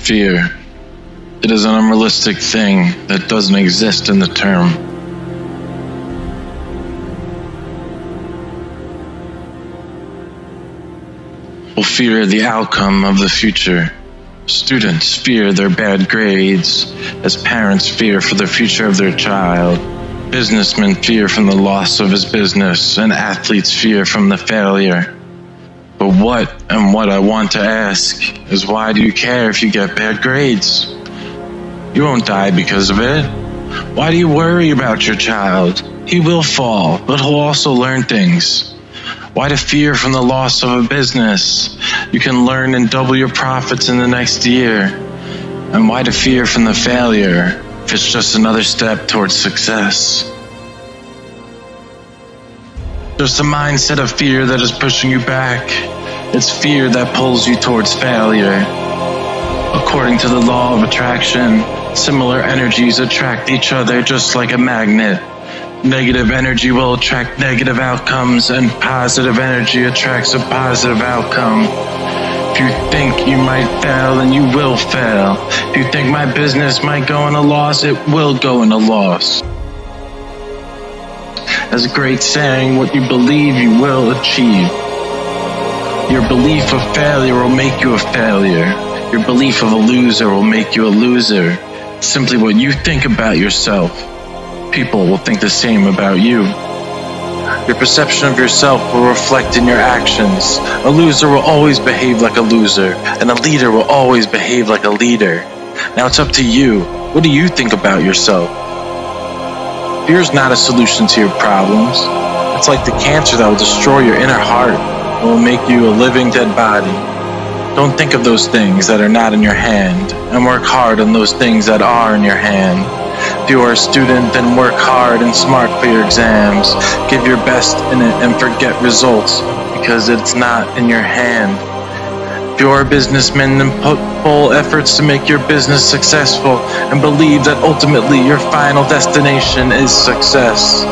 fear. It is an unrealistic thing that doesn't exist in the term. Will fear the outcome of the future. Students fear their bad grades, as parents fear for the future of their child. Businessmen fear from the loss of his business, and athletes fear from the failure. But what I want to ask is, why do you care if you get bad grades? You won't die because of it. Why do you worry about your child? He will fall, but he'll also learn things. Why to fear from the loss of a business? You can learn and double your profits in the next year. And why to fear from the failure if it's just another step towards success? Just a mindset of fear that is pushing you back. It's fear that pulls you towards failure. According to the law of attraction, similar energies attract each other just like a magnet. Negative energy will attract negative outcomes, and positive energy attracts a positive outcome. If you think you might fail, then you will fail. If you think my business might go in a loss, it will go in a loss. As a great saying, what you believe you will achieve. Your belief of failure will make you a failure. Your belief of a loser will make you a loser. It's simply what you think about yourself. People will think the same about you. Your perception of yourself will reflect in your actions. A loser will always behave like a loser, and a leader will always behave like a leader. Now it's up to you. What do you think about yourself? Fear is not a solution to your problems. It's like the cancer that will destroy your inner heart. It will make you a living dead body. Don't think of those things that are not in your hand, and work hard on those things that are in your hand. If you are a student, then work hard and smart for your exams. Give your best in it and forget results, because it's not in your hand. If you are a businessman, then put full efforts to make your business successful, and believe that ultimately your final destination is success.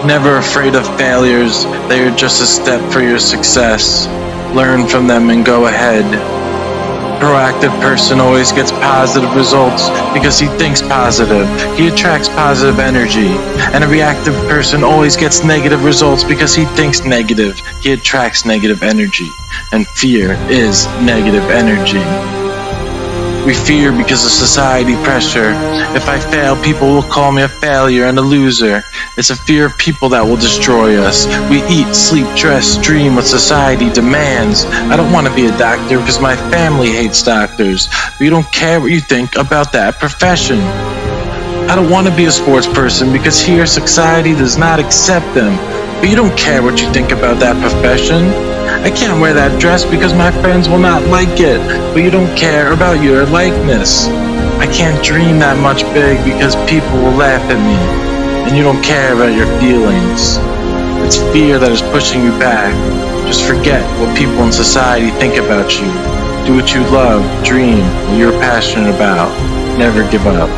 Never afraid of failures. They are just a step for your success. Learn from them and go ahead. A proactive person always gets positive results because he thinks positive. He attracts positive energy. And a reactive person always gets negative results because he thinks negative. He attracts negative energy. And fear is negative energy. We fear because of society pressure. If I fail, people will call me a failure and a loser. It's a fear of people that will destroy us. We eat, sleep, dress, dream what society demands. I don't want to be a doctor because my family hates doctors. We don't care what you think about that profession. I don't want to be a sports person because here society does not accept them. But you don't care what you think about that profession. I can't wear that dress because my friends will not like it, but you don't care about your likeness. I can't dream that much big because people will laugh at me, and you don't care about your feelings. It's fear that is pushing you back. Just forget what people in society think about you. Do what you love, dream what you're passionate about. Never give up.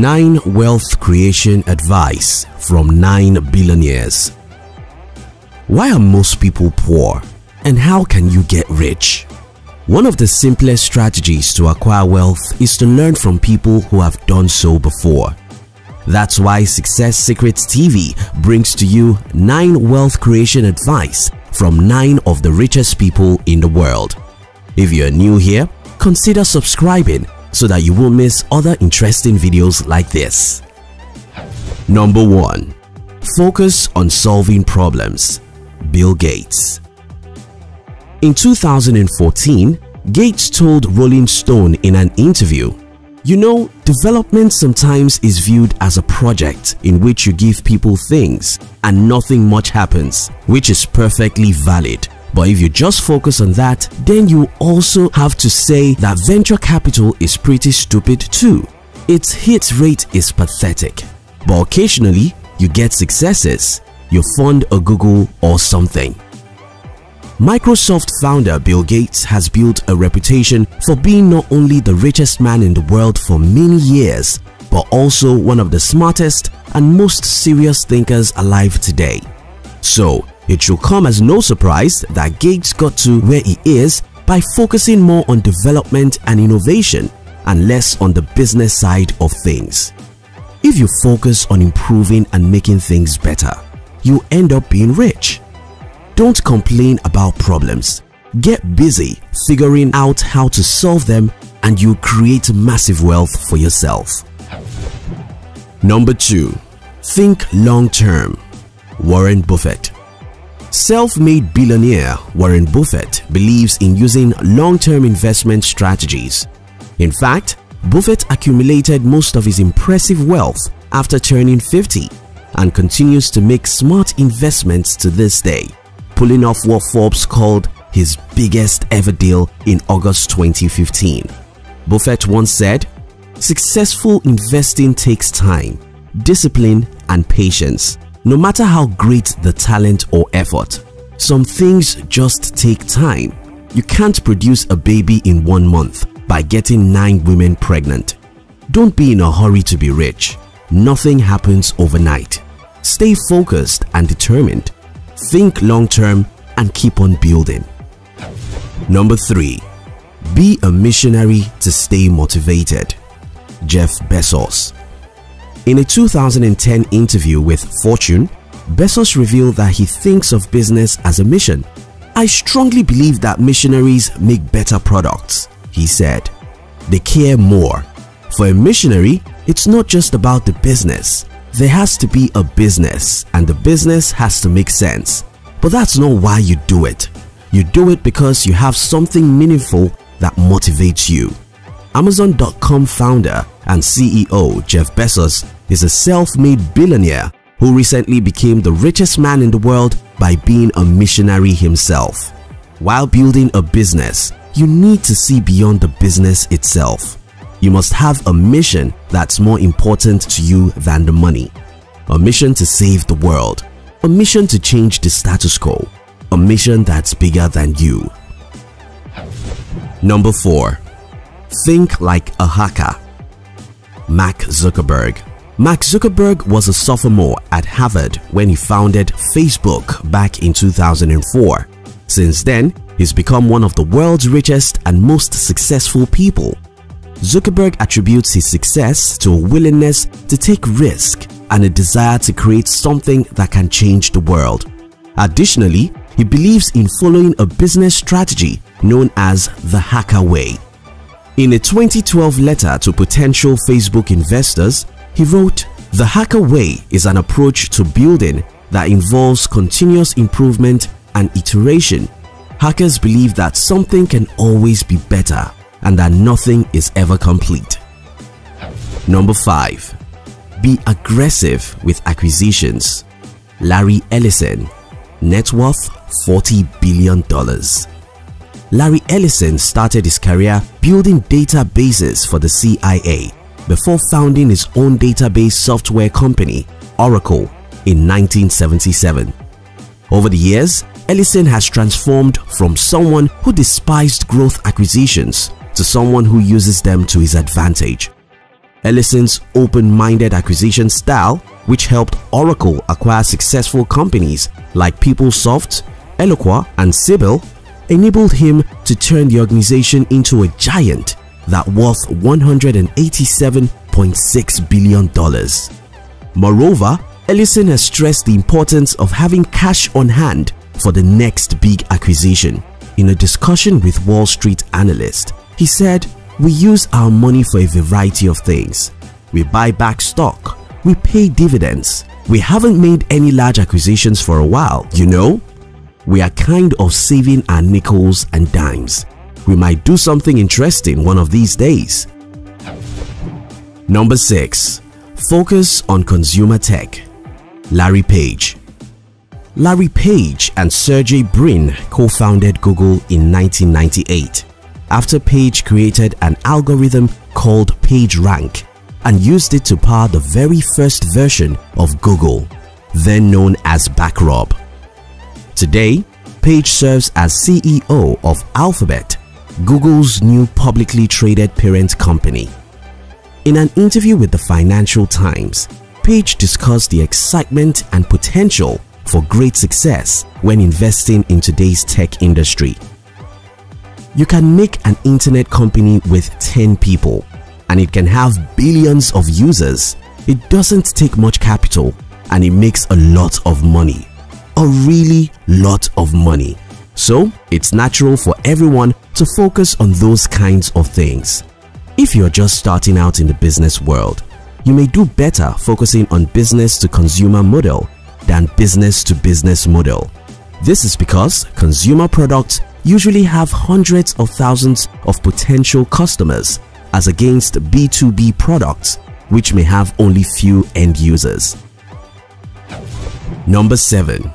9 Wealth Creation Advice from 9 Billionaires. Why are most people poor, and how can you get rich? One of the simplest strategies to acquire wealth is to learn from people who have done so before. That's why Success Secrets TV brings to you 9 wealth creation advice from 9 of the richest people in the world. If you're new here, consider subscribing so that you won't miss other interesting videos like this. Number 1. Focus on solving problems. Bill Gates. In 2014, Gates told Rolling Stone in an interview, "You know, development sometimes is viewed as a project in which you give people things and nothing much happens, which is perfectly valid. But if you just focus on that, then you also have to say that venture capital is pretty stupid too. Its hit rate is pathetic. But occasionally, you get successes. You fund a Google or something." Microsoft founder Bill Gates has built a reputation for being not only the richest man in the world for many years, but also one of the smartest and most serious thinkers alive today. So, it should come as no surprise that Gates got to where he is by focusing more on development and innovation and less on the business side of things. If you focus on improving and making things better, you end up being rich. Don't complain about problems. Get busy figuring out how to solve them and you create massive wealth for yourself. Number 2. Think long-term. Warren Buffett. Self-made billionaire Warren Buffett believes in using long-term investment strategies. In fact, Buffett accumulated most of his impressive wealth after turning 50 and continues to make smart investments to this day, pulling off what Forbes called his biggest ever deal in August 2015. Buffett once said, "Successful investing takes time, discipline, and patience. No matter how great the talent or effort, some things just take time. You can't produce a baby in 1 month by getting 9 women pregnant. Don't be in a hurry to be rich. Nothing happens overnight. Stay focused and determined. Think long term and keep on building." Number 3. Be a missionary to stay motivated. Jeff Bezos. In a 2010 interview with Fortune, Bezos revealed that he thinks of business as a mission. "I strongly believe that missionaries make better products," he said. "They care more. For a missionary, it's not just about the business. There has to be a business and the business has to make sense. But that's not why you do it. You do it because you have something meaningful that motivates you." Amazon.com founder and CEO Jeff Bezos is a self-made billionaire who recently became the richest man in the world by being a missionary himself. While building a business, you need to see beyond the business itself. You must have a mission that's more important to you than the money. A mission to save the world. A mission to change the status quo. A mission that's bigger than you. Number 4. Think like a hacker. Mark Zuckerberg. Mark Zuckerberg was a sophomore at Harvard when he founded Facebook back in 2004. Since then, he's become one of the world's richest and most successful people. Zuckerberg attributes his success to a willingness to take risk and a desire to create something that can change the world. Additionally, he believes in following a business strategy known as the hacker way. In a 2012 letter to potential Facebook investors, he wrote, "The hacker way is an approach to building that involves continuous improvement and iteration. Hackers believe that something can always be better and that nothing is ever complete." Number 5. Be aggressive with acquisitions. Larry Ellison. Net worth $40 billion. Larry Ellison started his career building databases for the CIA before founding his own database software company, Oracle, in 1977. Over the years, Ellison has transformed from someone who despised growth acquisitions to someone who uses them to his advantage. Ellison's open-minded acquisition style, which helped Oracle acquire successful companies like PeopleSoft, Eloqua, and Sibyl, enabled him to turn the organization into a giant that worth $187.6 billion. Moreover, Ellison has stressed the importance of having cash on hand for the next big acquisition. In a discussion with Wall Street analyst, he said, "We use our money for a variety of things. We buy back stock, we pay dividends. We haven't made any large acquisitions for a while, you know. We are kind of saving our nickels and dimes. We might do something interesting one of these days." Number 6. Focus on consumer tech. Larry Page. Larry Page and Sergey Brin co-founded Google in 1998 after Page created an algorithm called PageRank and used it to power the very first version of Google, then known as Backrub. Today, Page serves as CEO of Alphabet, Google's new publicly traded parent company. In an interview with the Financial Times, Page discussed the excitement and potential for great success when investing in today's tech industry. You can make an internet company with 10 people and it can have billions of users. It doesn't take much capital and it makes a lot of money. A really lot of money. So it's natural for everyone to focus on those kinds of things. If you're just starting out in the business world, you may do better focusing on business to consumer model than business to business model. This is because consumer products usually have hundreds of thousands of potential customers as against B2B products which may have only few end users. Number 7.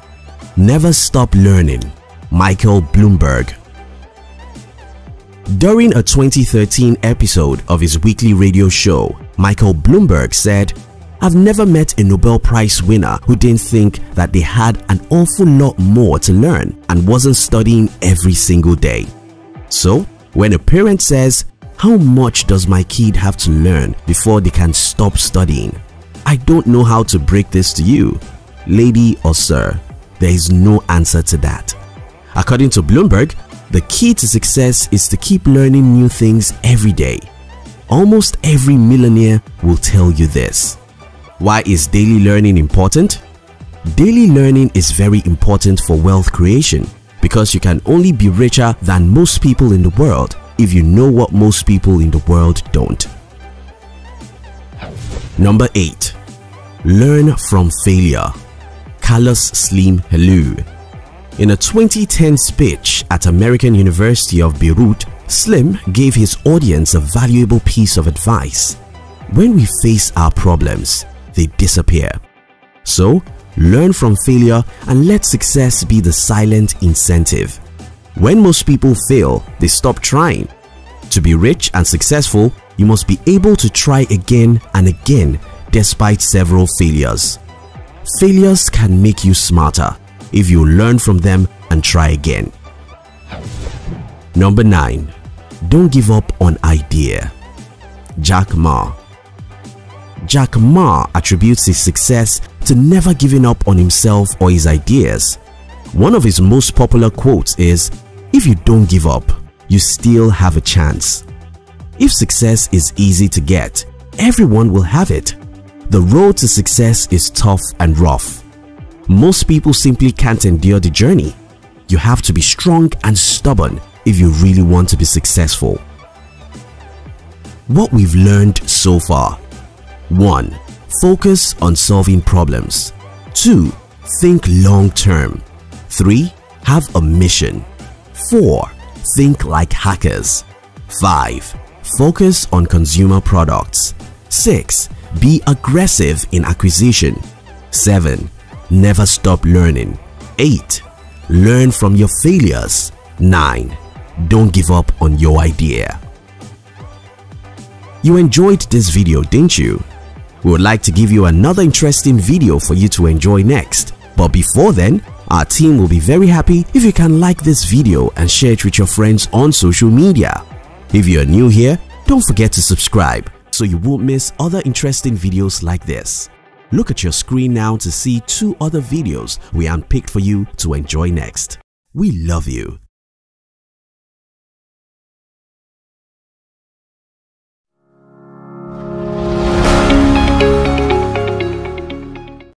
Never stop learning. Michael Bloomberg. During a 2013 episode of his weekly radio show, Michael Bloomberg said, "I've never met a Nobel Prize winner who didn't think that they had an awful lot more to learn and wasn't studying every single day." So, when a parent says, "How much does my kid have to learn before they can stop studying?" I don't know how to break this to you, lady or sir. There is no answer to that. According to Bloomberg, the key to success is to keep learning new things every day. Almost every millionaire will tell you this. Why is daily learning important? Daily learning is very important for wealth creation because you can only be richer than most people in the world if you know what most people in the world don't. Number 8. Learn from failure. Carlos Slim Helou. In a 2010 speech at American University of Beirut, Slim gave his audience a valuable piece of advice. When we face our problems, they disappear. So, learn from failure and let success be the silent incentive. When most people fail, they stop trying. To be rich and successful, you must be able to try again and again despite several failures. Failures can make you smarter if you learn from them and try again. Number 9. Don't give up on idea. Jack Ma. Jack Ma attributes his success to never giving up on himself or his ideas. One of his most popular quotes is, "If you don't give up, you still have a chance." If success is easy to get, everyone will have it. The road to success is tough and rough. Most people simply can't endure the journey. You have to be strong and stubborn if you really want to be successful. What we've learned so far: 1. Focus on solving problems. 2. Think long term. 3. Have a mission. 4. Think like hackers. 5. Focus on consumer products. 6. Be aggressive in acquisition. 7. Never stop learning. 8. Learn from your failures. 9. Don't give up on your idea. You enjoyed this video, didn't you? We would like to give you another interesting video for you to enjoy next. But before then, our team will be very happy if you can like this video and share it with your friends on social media. If you are new here, don't forget to subscribe so so you won't miss other interesting videos like this. Look at your screen now to see 2 other videos we handpicked for you to enjoy next. We love you.